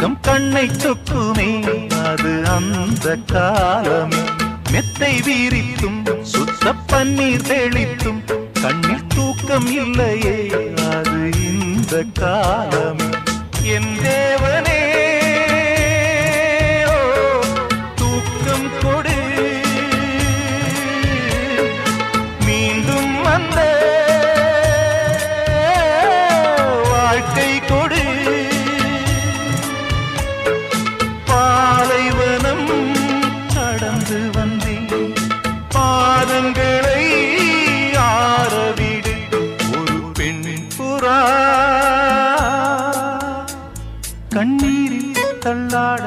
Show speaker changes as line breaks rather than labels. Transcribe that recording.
தூக்கம் கண்ணை சொக்குமே அது அந்த காலமே. மெத்தை வீரித்தும் சுத்த பன்னீர் தெளித்தும் கண்ணில் தூக்கம் இல்லையே அது இந்த காலமே. என் தேவனே தூக்கம் கொடு, மீண்டும் அந்த வாழ்க்கை கொடு. பாலைவனம் கடந்து வந்தேன் பாதங்களை ஆரவிடு. ஒரு பெண் புறா கண்ணீரில் தள்ளாட